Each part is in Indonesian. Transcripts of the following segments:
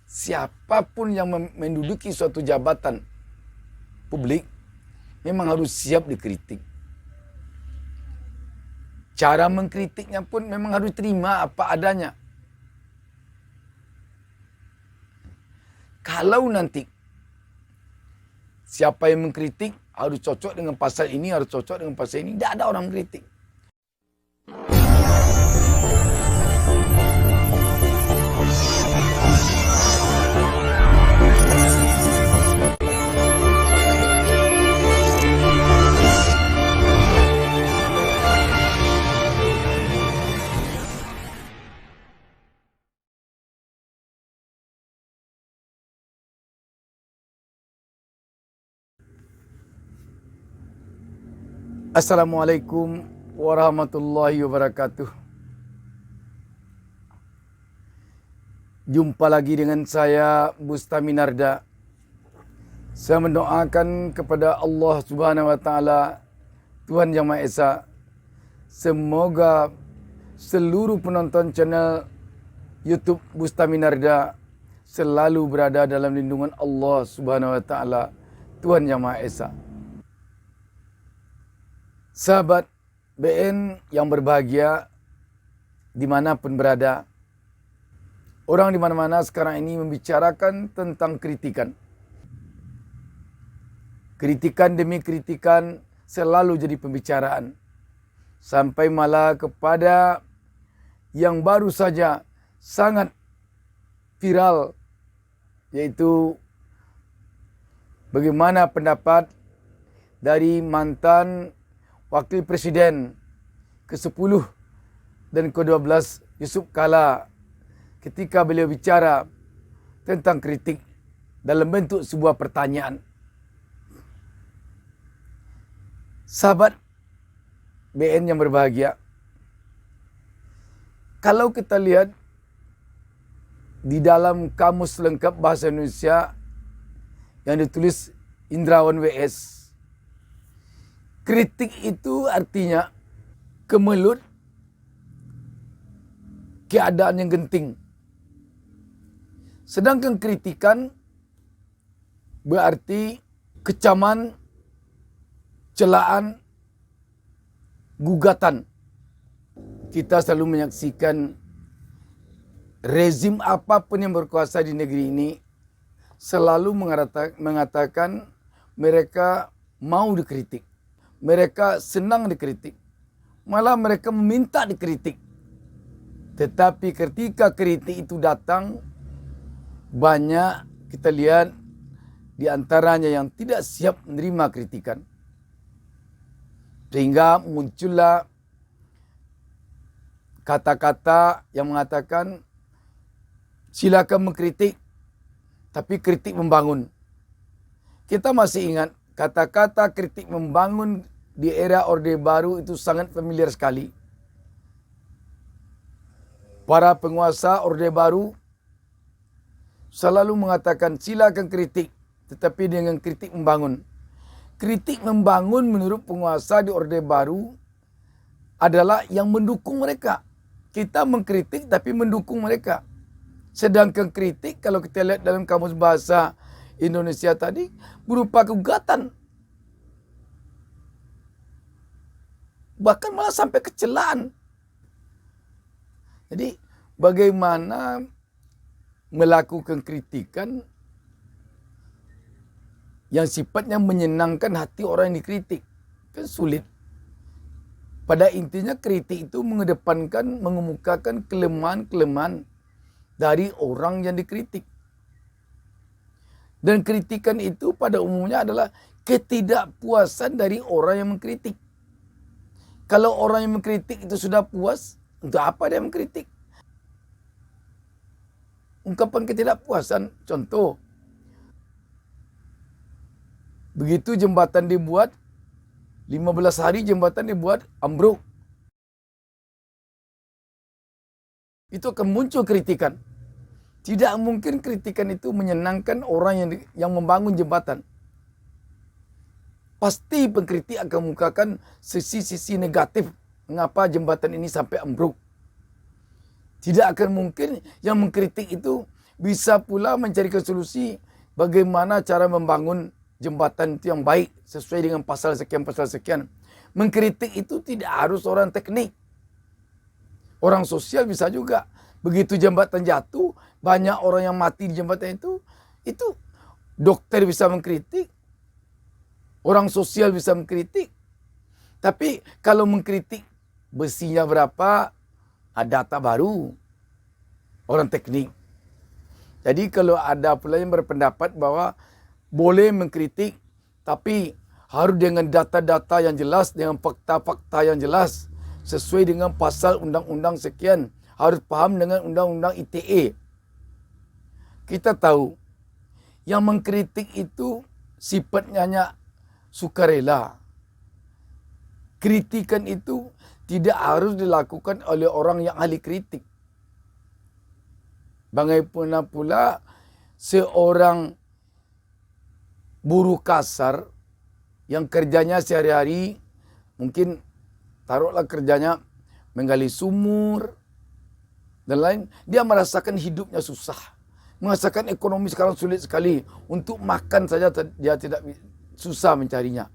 siapapun yang menduduki suatu jabatan publik memang harus siap dikritik. Cara mengkritiknya pun memang harus terima apa adanya. Kalau nanti siapa yang mengkritik harus cocok dengan pasal ini, harus cocok dengan pasal ini, tidak ada orang mengkritik. Assalamualaikum warahmatullahi wabarakatuh. Jumpa lagi dengan saya Bustami Narda. Saya mendoakan kepada Allah Subhanahu wa taala, Tuhan Yang Maha Esa, semoga seluruh penonton channel YouTube Bustami Narda selalu berada dalam lindungan Allah Subhanahu wa taala, Tuhan Yang Maha Esa. Sahabat BN yang berbahagia dimanapun berada, orang di mana-mana sekarang ini membicarakan tentang kritikan. Kritikan demi kritikan selalu jadi pembicaraan. Sampai malah kepada yang baru saja sangat viral, yaitu bagaimana pendapat dari mantan Wakil Presiden ke-10 dan ke-12 Yusuf Kala ketika beliau bicara tentang kritik dalam bentuk sebuah pertanyaan. Sahabat BN yang berbahagia, kalau kita lihat di dalam Kamus Lengkap Bahasa Indonesia yang ditulis Indrawan WS, kritik itu artinya kemelut keadaan yang genting. Sedangkan kritikan berarti kecaman, celaan, gugatan. Kita selalu menyaksikan rezim apapun yang berkuasa di negeri ini selalu mengatakan mereka mau dikritik. Mereka senang dikritik. Malah mereka meminta dikritik. Tetapi ketika kritik itu datang, banyak kita lihat di antaranya yang tidak siap menerima kritikan. Sehingga muncullah kata-kata yang mengatakan silakan mengkritik, tapi kritik membangun. Kita masih ingat kata-kata kritik membangun di era Orde Baru itu sangat familiar sekali. Para penguasa Orde Baru selalu mengatakan silakan kritik, tetapi dengan kritik membangun. Kritik membangun menurut penguasa di Orde Baru adalah yang mendukung mereka. Kita mengkritik tapi mendukung mereka. Sedangkan kritik kalau kita lihat dalam Kamus Bahasa Indonesia tadi berupa gugatan. Bahkan malah sampai kecelaan. Jadi bagaimana melakukan kritikan yang sifatnya menyenangkan hati orang yang dikritik? Kan sulit. Pada intinya kritik itu mengedepankan, mengemukakan kelemahan-kelemahan dari orang yang dikritik. Dan kritikan itu pada umumnya adalah ketidakpuasan dari orang yang mengkritik. Kalau orang yang mengkritik itu sudah puas, untuk apa dia mengkritik? Ungkapan ketidakpuasan, contoh. Begitu jembatan dibuat, 15 hari jembatan dibuat, ambruk. Itu akan muncul kritikan. Tidak mungkin kritikan itu menyenangkan orang yang membangun jembatan. Pasti pengkritik akan mengukakan sisi-sisi negatif mengapa jembatan ini sampai ambruk. Tidak akan mungkin yang mengkritik itu bisa pula mencari solusi bagaimana cara membangun jembatan itu yang baik sesuai dengan pasal sekian. Mengkritik itu tidak harus orang teknik. Orang sosial bisa juga. Begitu jembatan jatuh, banyak orang yang mati di jembatan itu dokter bisa mengkritik, orang sosial bisa mengkritik. Tapi kalau mengkritik besinya berapa, ada data baru, orang teknik. Jadi kalau ada pula yang berpendapat bahwa boleh mengkritik, tapi harus dengan data-data yang jelas, dengan fakta-fakta yang jelas, sesuai dengan pasal undang-undang sekian, harus paham dengan undang-undang ITE. Kita tahu, yang mengkritik itu sifatnya hanya sukarela. Kritikan itu tidak harus dilakukan oleh orang yang ahli kritik. Bagaimana pula seorang buruh kasar yang kerjanya sehari-hari, mungkin taruhlah kerjanya menggali sumur dan lain, dia merasakan hidupnya susah, merasakan ekonomi sekarang sulit sekali, untuk makan saja dia tidak susah mencarinya.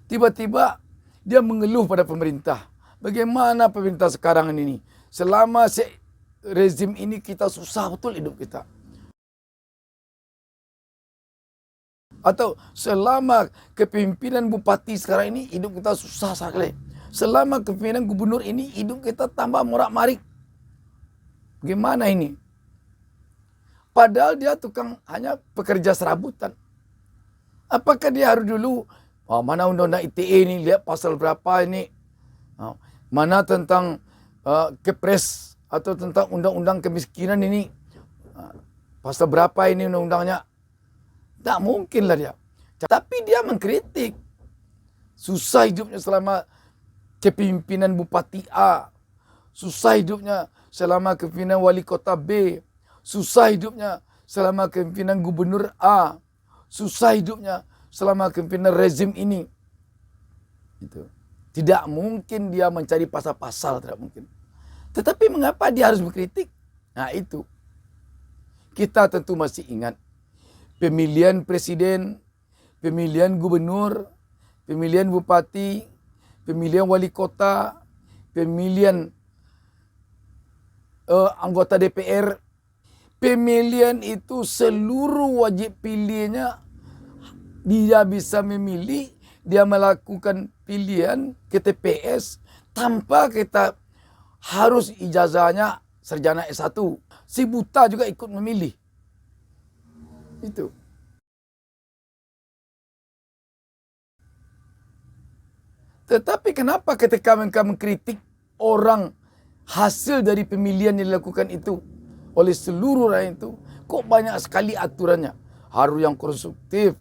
Tiba-tiba dia mengeluh pada pemerintah. Bagaimana pemerintah sekarang ini? Selama rezim ini kita susah betul hidup kita. Atau selama kepimpinan bupati sekarang ini hidup kita susah sekali. Selama kepimpinan gubernur ini hidup kita tambah morak-marik. Gimana ini? Padahal dia hanya pekerja serabutan. Apakah dia harus dulu, mana undang-undang ITE ini, lihat pasal berapa ini. Mana tentang Kepres atau tentang undang-undang kemiskinan ini. Pasal berapa ini undang-undangnya. Tak mungkin lah dia. Tapi dia mengkritik. Susah hidupnya selama kepimpinan Bupati A. Susah hidupnya selama kepimpinan Wali Kota B. Susah hidupnya selama kepimpinan Gubernur A. Susah hidupnya selama kepimpinan rezim ini. Itu. Tidak mungkin dia mencari pasal-pasal, tidak mungkin. Tetapi mengapa dia harus mengkritik? Nah itu. Kita tentu masih ingat pemilihan presiden, pemilihan gubernur, pemilihan bupati, pemilihan wali kota, pemilihan anggota DPR. Pemilihan itu seluruh wajib pilihnya dia bisa memilih, dia melakukan pilihan ke TPS tanpa kita harus ijazahnya sarjana S1. Si buta juga ikut memilih. Itu. Tetapi kenapa ketika mereka mengkritik orang hasil dari pemilihan yang dilakukan itu oleh seluruh rakyat itu, kok banyak sekali aturannya? Harus yang konstruktif,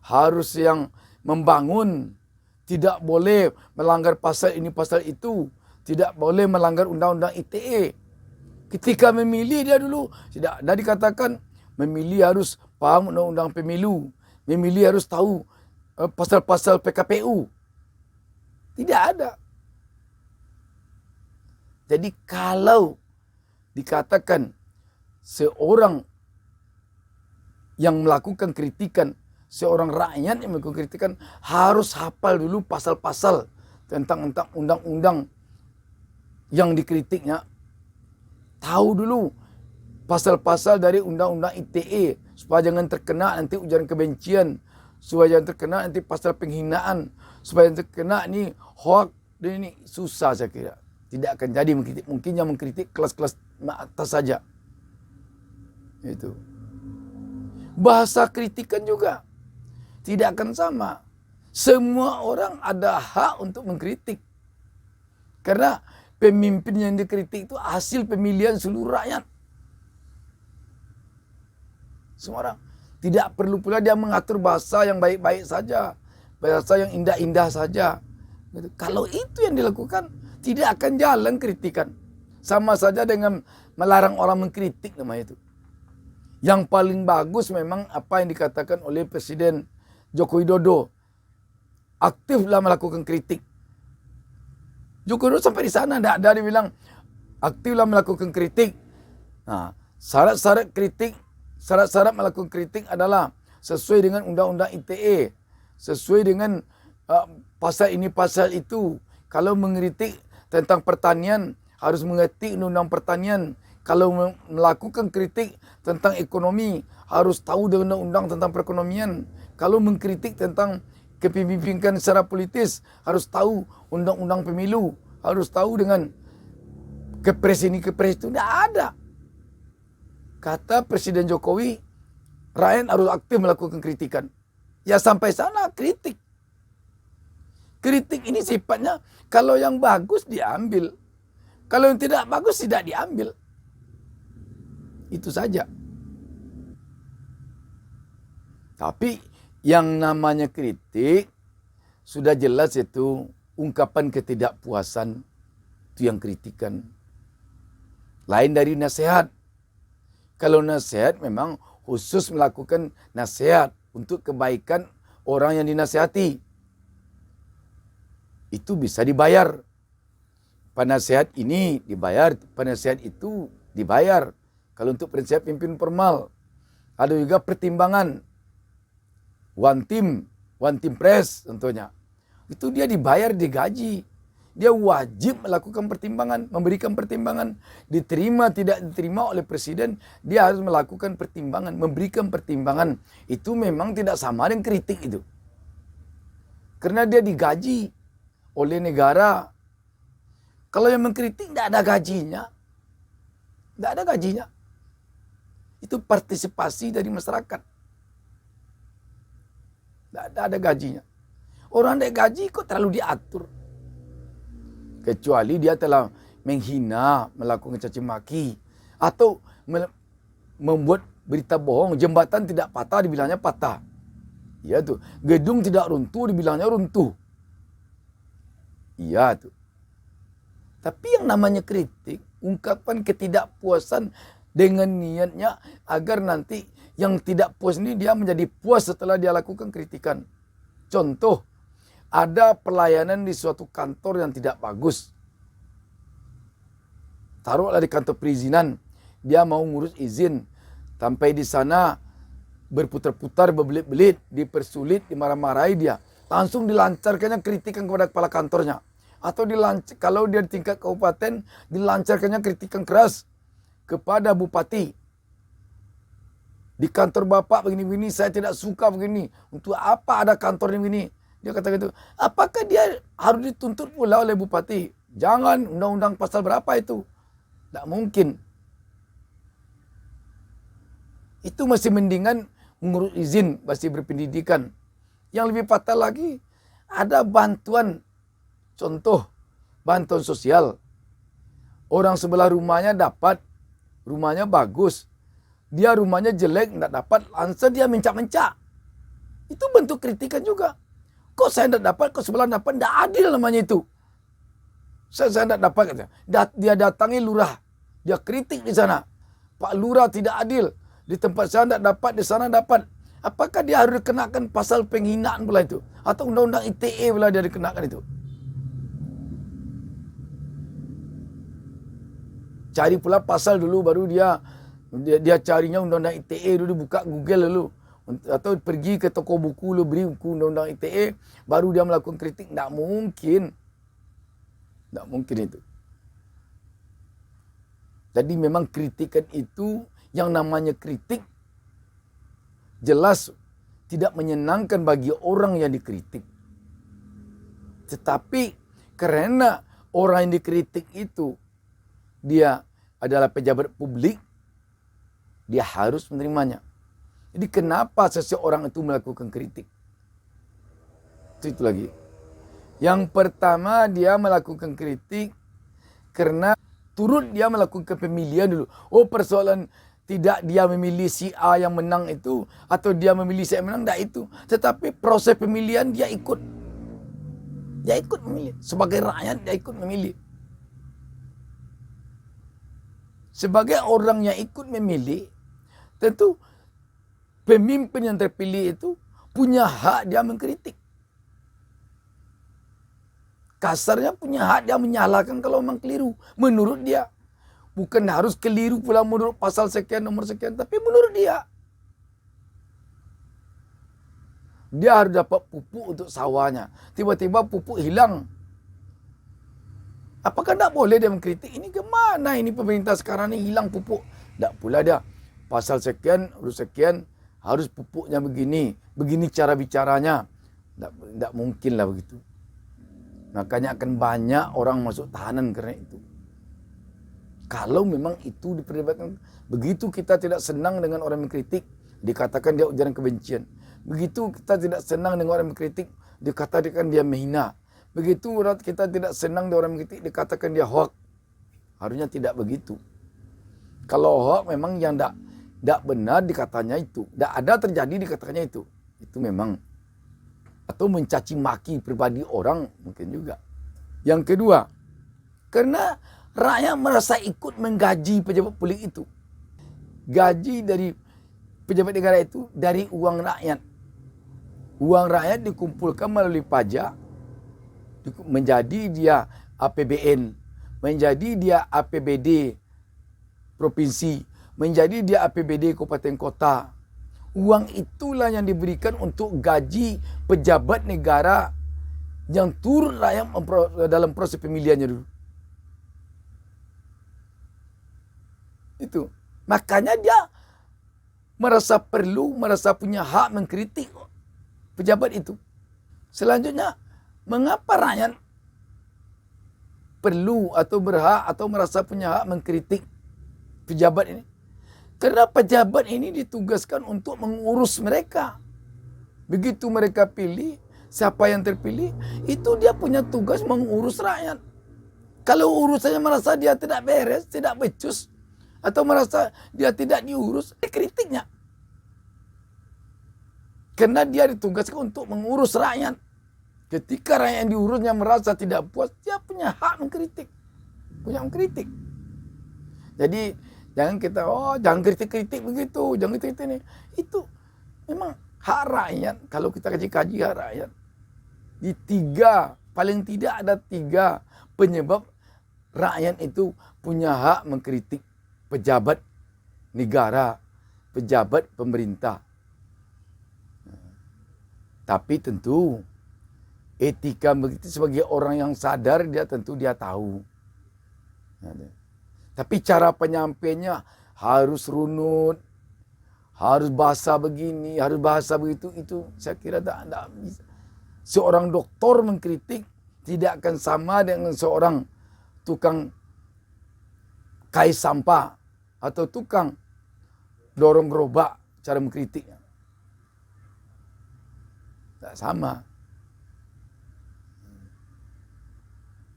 harus yang membangun, tidak boleh melanggar pasal ini pasal itu, tidak boleh melanggar undang-undang ITE. Ketika memilih dia dulu tidak ada dikatakan memilih harus paham undang-undang pemilu, memilih harus tahu pasal-pasal PKPU. Tidak ada. Jadi kalau dikatakan seorang yang melakukan kritikan, seorang rakyat yang melakukan kritikan harus hafal dulu pasal-pasal tentang undang-undang yang dikritiknya. Tahu dulu pasal-pasal dari undang-undang ITE supaya jangan terkena nanti ujaran kebencian, supaya jangan terkena nanti pasal penghinaan, supaya jangan terkena ni hoax. Dan ini susah saya kira. Tidak akan jadi mengkritik. Mungkin yang mengkritik kelas-kelas atas saja. Itu. Bahasa kritikan juga tidak akan sama. Semua orang ada hak untuk mengkritik. Karena pemimpin yang dikritik itu hasil pemilihan seluruh rakyat. Semua orang. Tidak perlu pula dia mengatur bahasa yang baik-baik saja. Bahasa yang indah-indah saja. Kalau itu yang dilakukan, tidak akan jalan kritikan. Sama saja dengan melarang orang mengkritik namanya itu. Yang paling bagus memang apa yang dikatakan oleh Presiden Joko Widodo. Aktiflah melakukan kritik. Joko Widodo sampai di sana, tidak ada dia bilang aktiflah melakukan kritik. Nah, syarat-syarat kritik Syarat-syarat melakukan kritik adalah sesuai dengan undang-undang ITE, sesuai dengan pasal ini pasal itu. Kalau mengkritik tentang pertanian, harus mengerti undang-undang pertanian. Kalau melakukan kritik tentang ekonomi, harus tahu dengan undang-undang tentang perekonomian. Kalau mengkritik tentang kepemimpinan secara politis, harus tahu undang-undang pemilu. Harus tahu dengan kepres ini, kepres itu. Tidak ada. Kata Presiden Jokowi, rakyat harus aktif melakukan kritikan. Ya sampai sana kritik. Kritik ini sifatnya kalau yang bagus diambil. Kalau yang tidak bagus tidak diambil. Itu saja. Tapi yang namanya kritik sudah jelas itu ungkapan ketidakpuasan, itu yang kritikan. Lain dari nasihat. Kalau nasihat memang khusus melakukan nasihat untuk kebaikan orang yang dinasihati. Itu bisa dibayar. Penasihat ini dibayar, penasihat itu dibayar. Kalau untuk penasihat pimpin formal. Ada juga pertimbangan. One team press tentunya. Itu dia dibayar, digaji. Dia wajib melakukan pertimbangan, memberikan pertimbangan. Diterima tidak diterima oleh presiden, dia harus melakukan pertimbangan, memberikan pertimbangan. Itu memang tidak sama dengan kritik itu. Karena dia digaji oleh negara. Kalau yang mengkritik tidak ada gajinya. Tidak ada gajinya. Itu partisipasi dari masyarakat. Tidak ada gajinya. Orang ada gaji kok terlalu diatur. Kecuali dia telah menghina, melakukan caci maki. Atau membuat berita bohong. Jembatan tidak patah, dibilangnya patah. Iya tuh. Gedung tidak runtuh, dibilangnya runtuh. Iya tuh. Tapi yang namanya kritik, ungkapan ketidakpuasan dengan niatnya agar nanti yang tidak puas ini dia menjadi puas setelah dia lakukan kritikan. Contoh, ada pelayanan di suatu kantor yang tidak bagus. Taruhlah di kantor perizinan, dia mau ngurus izin. Sampai di sana berputar-putar, berbelit-belit, dipersulit, dimarah-marahi dia. Langsung dilancarkannya kritikan kepada kepala kantornya. Atau kalau dia di tingkat kabupaten, dilancarkannya kritikan keras kepada bupati. Di kantor bapak begini-begini, saya tidak suka begini. Untuk apa ada kantor ini begini? Dia kata gitu. Apakah dia harus dituntut pula oleh bupati? Jangan, undang-undang pasal berapa itu? Tidak mungkin. Itu masih mendingan mengurus izin, masih berpendidikan. Yang lebih fatal lagi, ada bantuan. Contoh, bantuan sosial. Orang sebelah rumahnya dapat, rumahnya bagus. Dia rumahnya jelek, tidak dapat, langsung dia mencak-mencak. Itu bentuk kritikan juga. Kok saya tidak dapat, kok sebelah dapat, tidak adil namanya itu. Saya tidak dapat, katanya. Dia datangi lurah, dia kritik di sana. Pak Lurah tidak adil, di tempat saya tidak dapat, di sana dapat. Apakah dia harus dikenakan pasal penghinaan pula itu? Atau undang-undang ITE pula dia dikenakan itu? Cari pula pasal dulu, baru dia carinya undang-undang ITE dulu, buka Google dulu. Atau pergi ke toko buku dulu, beri buku undang-undang ITE, baru dia melakukan kritik. Tidak mungkin. Tidak mungkin itu. Jadi memang kritikan itu, yang namanya kritik, jelas tidak menyenangkan bagi orang yang dikritik. Tetapi karena orang yang dikritik itu, dia adalah pejabat publik, dia harus menerimanya. Jadi kenapa seseorang itu melakukan kritik? Itu lagi. Yang pertama, dia melakukan kritik karena turut dia melakukan pemilihan dulu. Oh, persoalan tidak dia memilih si A yang menang itu, atau dia memilih si A yang menang, tidak itu. Tetapi proses pemilihan dia ikut. Dia ikut memilih. Sebagai rakyat dia ikut memilih. Sebagai orang yang ikut memilih, tentu pemimpin yang terpilih itu punya hak dia mengkritik. Kasarnya punya hak dia menyalahkan kalau memang keliru. Menurut dia. Bukan harus keliru pula menurut pasal sekian, nomor sekian. Tapi menurut dia. Dia harus dapat pupuk untuk sawahnya. Tiba-tiba pupuk hilang. Apakah tidak boleh dia mengkritik? Ini kemana ini pemerintah sekarang ini hilang pupuk? Tidak pula dia. Pasal sekian, urus sekian, harus pupuknya begini. Begini cara bicaranya. Tidak mungkin lah begitu. Makanya akan banyak orang masuk tahanan karena itu. Kalau memang itu diperdebatkan, begitu kita tidak senang dengan orang mengkritik, dikatakan dia ujaran kebencian. Begitu kita tidak senang dengan orang mengkritik, dikatakan dia menghina. Begitu kita tidak senang dengan orang mengkritik, dikatakan dia hoak. Harusnya tidak begitu. Kalau hoak memang yang tidak benar dikatanya itu. Tidak ada terjadi dikatakannya itu. Itu memang. Atau mencaci maki pribadi orang mungkin juga. Yang kedua, karena rakyat merasa ikut menggaji pejabat publik itu. Gaji dari pejabat negara itu dari uang rakyat. Uang rakyat dikumpulkan melalui pajak. Menjadi dia APBN. Menjadi dia APBD provinsi. Menjadi dia APBD kabupaten kota. Uang itulah yang diberikan untuk gaji pejabat negara yang turut rakyat dalam proses pemilihannya dulu. Itu. Makanya dia merasa perlu, merasa punya hak mengkritik pejabat itu. Selanjutnya, mengapa rakyat perlu atau berhak atau merasa punya hak mengkritik pejabat ini? Karena pejabat ini ditugaskan untuk mengurus mereka. Begitu mereka pilih, siapa yang terpilih, itu dia punya tugas mengurus rakyat. Kalau urusannya merasa dia tidak beres, tidak becus, atau merasa dia tidak diurus, kritiknya. Karena dia ditugaskan untuk mengurus rakyat. Ketika rakyat yang diurusnya merasa tidak puas, dia punya hak mengkritik. Punya mengkritik. Jadi jangan kita, jangan kritik-kritik begitu, jangan kritik ini. Itu memang hak rakyat. Kalau kita kaji-kaji hak rakyat. Di paling tidak ada 3 penyebab rakyat itu punya hak mengkritik pejabat negara, pejabat pemerintah. Tapi tentu etika begitu sebagai orang yang sadar dia tentu dia tahu. Tapi cara penyampainya harus runut, harus bahasa begini, harus bahasa begitu, itu saya kira tak bisa. Seorang doktor mengkritik tidak akan sama dengan seorang tukang kais sampah atau tukang dorong gerobak cara mengkritiknya. Tak sama.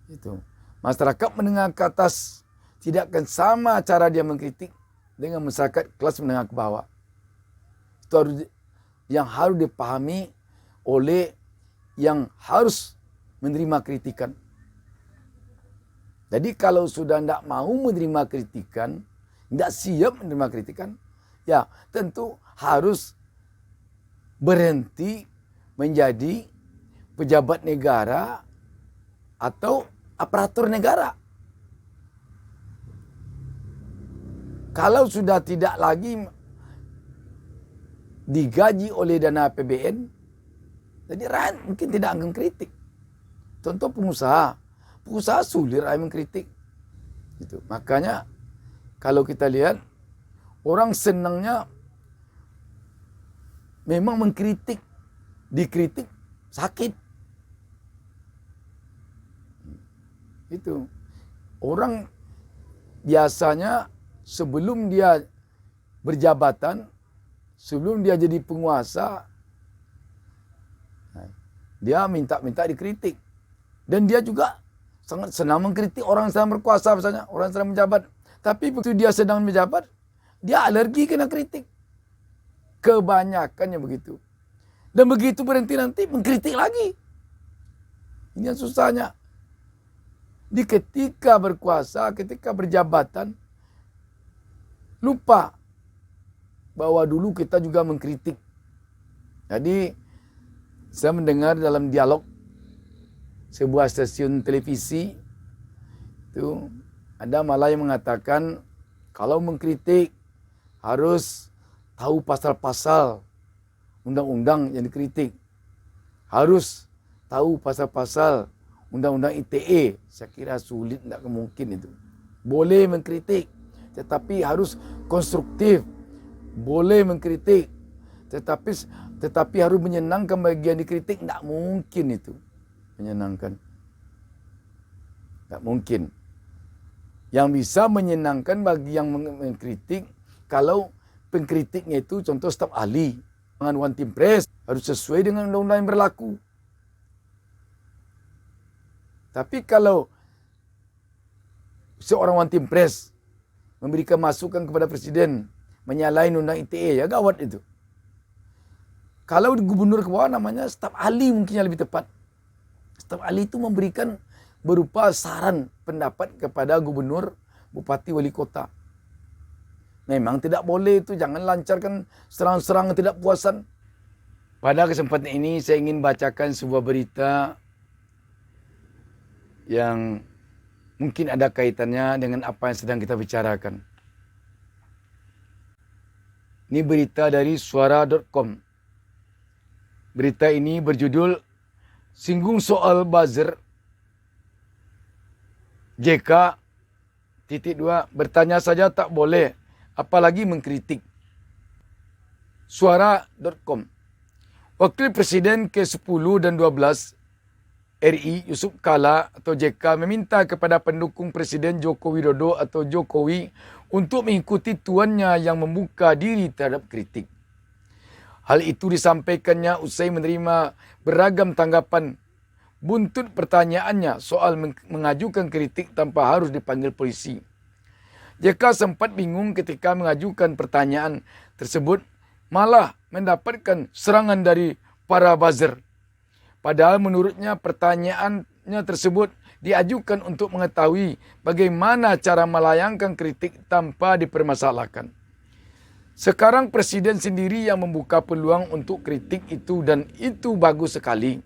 Itu. Masyarakat menengah ke atas tidak akan sama cara dia mengkritik dengan masyarakat kelas menengah ke bawah. Itu yang harus dipahami oleh yang harus menerima kritikan. Jadi kalau sudah tidak mau menerima kritikan, tidak siap menerima kritikan, ya tentu harus berhenti menjadi pejabat negara atau aparatur negara. Kalau sudah tidak lagi digaji oleh dana APBN, jadi rakyat mungkin tidak akan kritik. Contoh pengusaha sulit rakyat mengkritik. Gitu. Makanya kalau kita lihat orang senangnya memang mengkritik, dikritik sakit. Itu. Orang biasanya sebelum dia berjabatan, sebelum dia jadi penguasa, dia minta dikritik. Dan dia juga sangat senang mengkritik orang yang sedang berkuasa misalnya, orang yang sedang menjabat. Tapi begitu dia sedang menjabat, dia alergi kena kritik. Kebanyakannya begitu. Dan begitu berhenti nanti mengkritik lagi. Ini yang susahnya. Di ketika berkuasa, ketika berjabatan, lupa bahwa dulu kita juga mengkritik. Jadi saya mendengar dalam dialog sebuah stasiun televisi itu Ada malah yang mengatakan kalau mengkritik harus tahu pasal-pasal undang-undang yang dikritik. Harus tahu pasal-pasal undang-undang ITE. Saya kira sulit, tidak mungkin itu. Boleh mengkritik, tetapi harus konstruktif. Boleh mengkritik, tetapi harus menyenangkan bagi yang dikritik. Tidak mungkin itu menyenangkan. Tidak mungkin. Yang bisa menyenangkan bagi yang mengkritik kalau pengkritiknya itu contoh staf ahli dengan one team press harus sesuai dengan undang-undang yang berlaku. Tapi kalau seorang one team press memberikan masukan kepada presiden menyalahi undang ITE, ya gawat itu. Kalau gubernur ke bawah namanya staf ahli mungkin yang lebih tepat. Staf ahli itu memberikan berupa saran pendapat kepada gubernur, bupati, wali kota. Memang tidak boleh itu, jangan lancarkan serang-serang ketidakpuasan. Pada kesempatan ini saya ingin bacakan sebuah berita yang mungkin ada kaitannya dengan apa yang sedang kita bicarakan. Ini berita dari suara.com. Berita ini berjudul singgung soal buzzer. JK bertanya saja tak boleh, apalagi mengkritik. Suara.com. Wakil Presiden ke-10 dan 12 RI Yusuf Kala atau JK meminta kepada pendukung Presiden Joko Widodo atau Jokowi untuk mengikuti tuannya yang membuka diri terhadap kritik. Hal itu disampaikannya usai menerima beragam tanggapan buntut pertanyaannya soal mengajukan kritik tanpa harus dipanggil polisi. JK sempat bingung ketika mengajukan pertanyaan tersebut, malah mendapatkan serangan dari para buzzer. Padahal menurutnya pertanyaannya tersebut diajukan untuk mengetahui bagaimana cara melayangkan kritik tanpa dipermasalahkan. Sekarang presiden sendiri yang membuka peluang untuk kritik itu dan itu bagus sekali.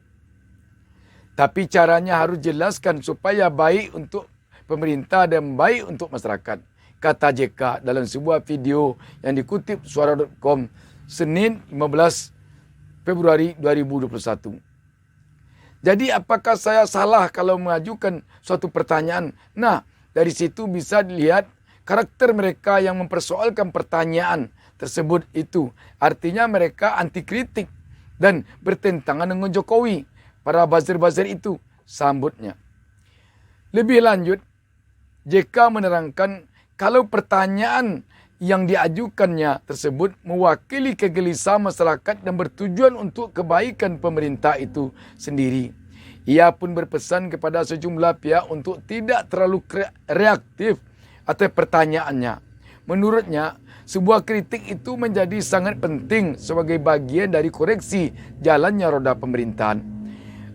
Tapi caranya harus jelaskan supaya baik untuk pemerintah dan baik untuk masyarakat, kata JK dalam sebuah video yang dikutip suara.com Senin 15 Februari 2021. Jadi apakah saya salah kalau mengajukan suatu pertanyaan? Nah, dari situ bisa dilihat karakter mereka yang mempersoalkan pertanyaan tersebut itu. Artinya mereka anti kritik dan bertentangan dengan Jokowi. Para buzzer-buzzer itu, sambutnya. Lebih lanjut, JK menerangkan kalau pertanyaan yang diajukannya tersebut mewakili kegelisahan masyarakat dan bertujuan untuk kebaikan pemerintah itu sendiri. Ia pun berpesan kepada sejumlah pihak untuk tidak terlalu reaktif atas pertanyaannya. Menurutnya, sebuah kritik itu menjadi sangat penting sebagai bagian dari koreksi jalannya roda pemerintahan.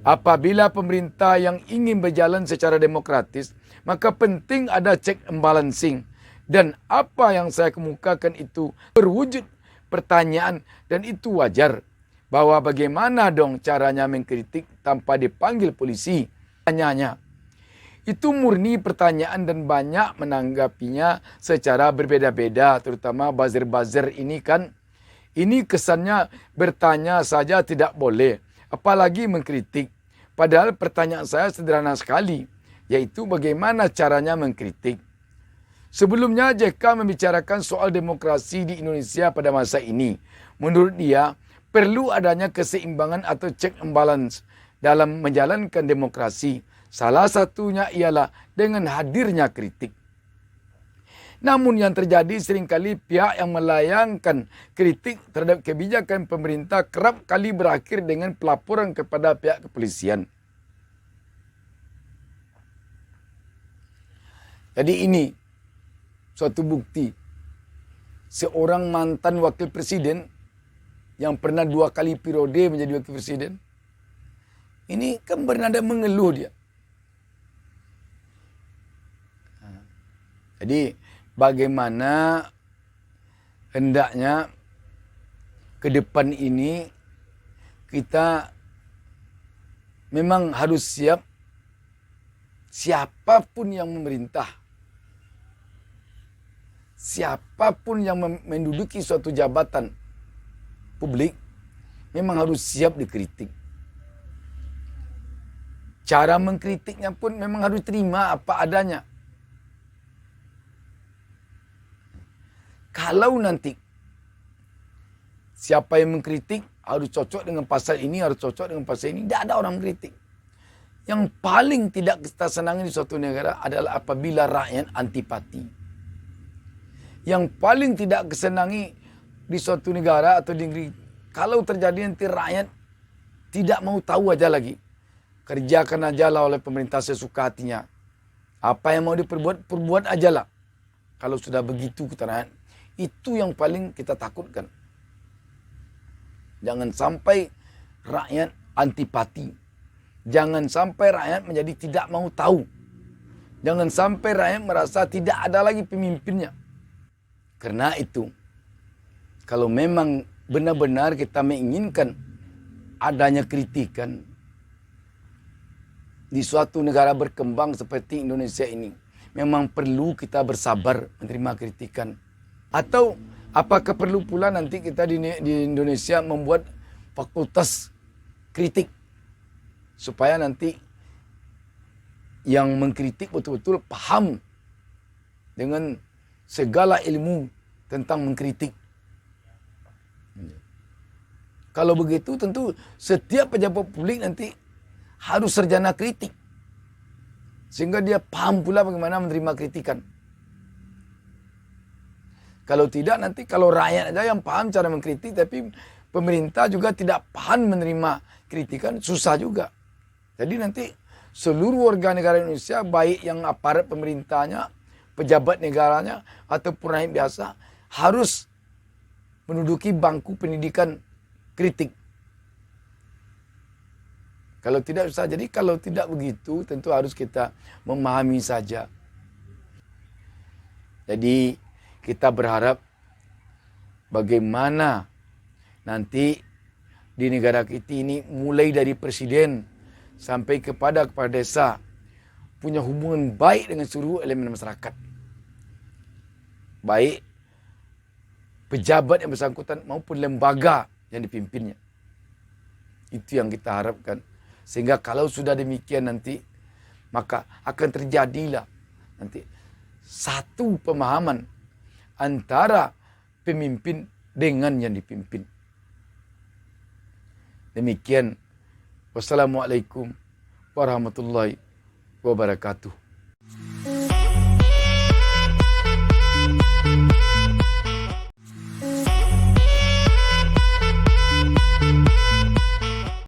Apabila pemerintah yang ingin berjalan secara demokratis, maka penting ada check and balancing. Dan apa yang saya kemukakan itu berwujud pertanyaan dan itu wajar. Bahwa bagaimana dong caranya mengkritik tanpa dipanggil polisi? Tanyanya. Itu murni pertanyaan dan banyak menanggapinya secara berbeda-beda. Terutama buzzer-buzzer ini kan. Ini kesannya bertanya saja tidak boleh. Apalagi mengkritik. Padahal pertanyaan saya sederhana sekali, yaitu bagaimana caranya mengkritik. Sebelumnya JK membicarakan soal demokrasi di Indonesia pada masa ini. Menurut dia, perlu adanya keseimbangan atau check and balance dalam menjalankan demokrasi. Salah satunya ialah dengan hadirnya kritik. Namun yang terjadi seringkali pihak yang melayangkan kritik terhadap kebijakan pemerintah kerap kali berakhir dengan pelaporan kepada pihak kepolisian. Jadi ini suatu bukti. Seorang mantan wakil presiden yang pernah 2 kali periode menjadi wakil presiden. Ini kan bernada mengeluh dia. Jadi bagaimana hendaknya ke depan ini kita memang harus siap siapapun yang memerintah. siapapun yang menduduki suatu jabatan publik memang harus siap dikritik. Cara mengkritiknya pun memang harus terima apa adanya. Kalau nanti siapa yang mengkritik harus cocok dengan pasal ini, harus cocok dengan pasal ini, tidak ada orang mengkritik. Yang paling tidak kita senangi di suatu negara adalah apabila rakyat antipati. Yang paling tidak kesenangi di suatu negara atau di negeri, kalau terjadi nanti rakyat tidak mau tahu aja lagi. Kerjakan aja lah oleh pemerintah sesuka hatinya. Apa yang mau diperbuat, perbuat aja lah. Kalau sudah begitu kita rakyat, itu yang paling kita takutkan. Jangan sampai rakyat antipati. Jangan sampai rakyat menjadi tidak mau tahu. Jangan sampai rakyat merasa tidak ada lagi pemimpinnya. Karena itu, kalau memang benar-benar kita menginginkan adanya kritikan di suatu negara berkembang seperti Indonesia ini, memang perlu kita bersabar menerima kritikan. Atau apakah perlu pula nanti kita di Indonesia membuat fakultas kritik supaya nanti yang mengkritik betul-betul paham dengan segala ilmu tentang mengkritik. Kalau begitu tentu setiap pejabat publik nanti harus sarjana kritik. Sehingga dia paham pula bagaimana menerima kritikan. Kalau tidak nanti kalau rakyat aja yang paham cara mengkritik tapi pemerintah juga tidak paham menerima kritikan, susah juga. Jadi nanti seluruh warga negara Indonesia, baik yang aparat pemerintahnya, pejabat negaranya, ataupun rakyat biasa, harus menduduki bangku pendidikan kritik. Kalau tidak susah. Jadi kalau tidak begitu tentu harus kita memahami saja. Jadi kita berharap bagaimana nanti di negara kita ini mulai dari presiden sampai kepada kepala desa punya hubungan baik dengan seluruh elemen masyarakat. Baik pejabat yang bersangkutan maupun lembaga yang dipimpinnya. Itu yang kita harapkan. Sehingga kalau sudah demikian nanti, maka akan terjadilah nanti satu pemahaman antara pemimpin dengan yang dipimpin. Demikian. Wassalamualaikum warahmatullahi wabarakatuh.